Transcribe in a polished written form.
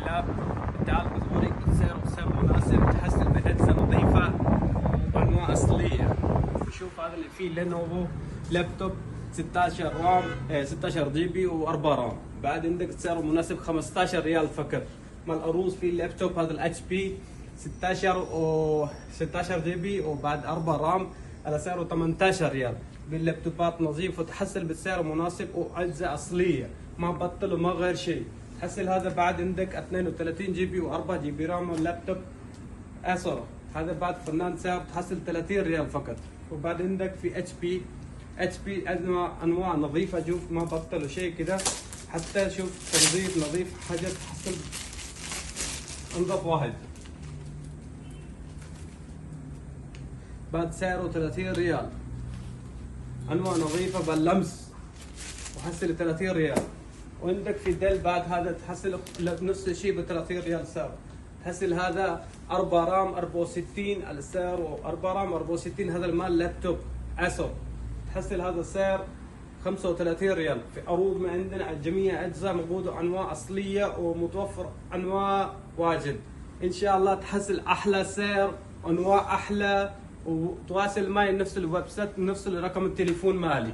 الكلاب. تعال بوريك سعر مناسب، تحصل بأجهزة نظيفة وأنواع أصلية. شوف هذا اللي فيه لينوفو لابتوب 16 رام 16 جي بي و4 رام. بعد عندك سعره مناسب 15 ريال فقط. مع العروض في اللابتوب هذا الاتش بي 16 جي بي وبعد 4 رام على سعره 18 ريال. باللابتوبات نظيف وتحصل بالسعر مناسب وأجهزة أصلية، ما بطل وما غير شيء. تحصل هذا بعد عندك 32 جي بي و4 جي بي رام واللابتوب اسر. هذا بعد فنان سعر تحصل 30 ريال فقط. وبعد عندك في اتش بي انواع نظيفه، شوف ما بطلوا شيء كده، حتى شوف تنظيف نظيف، حاجه تحصل انظف واحد. بعد سعره 30 ريال، انواع نظيفه باللمس وحصل 30 ريال. وعندك في ديل بعد هذا تحصل نفس الشيء ب 30 ريال سعر. تحصل هذا 4 رام 64 على السعر، و4 رام 64 هذا المال لابتوب اسر. تحصل هذا السعر 35 ريال. في عروض ما عندنا على جميع اجزاء موجوده، انواع اصليه ومتوفر انواع واجد. ان شاء الله تحصل احلى سعر وانواع احلى، وتواصل معي نفس الويب سايت نفس رقم التليفون مالي.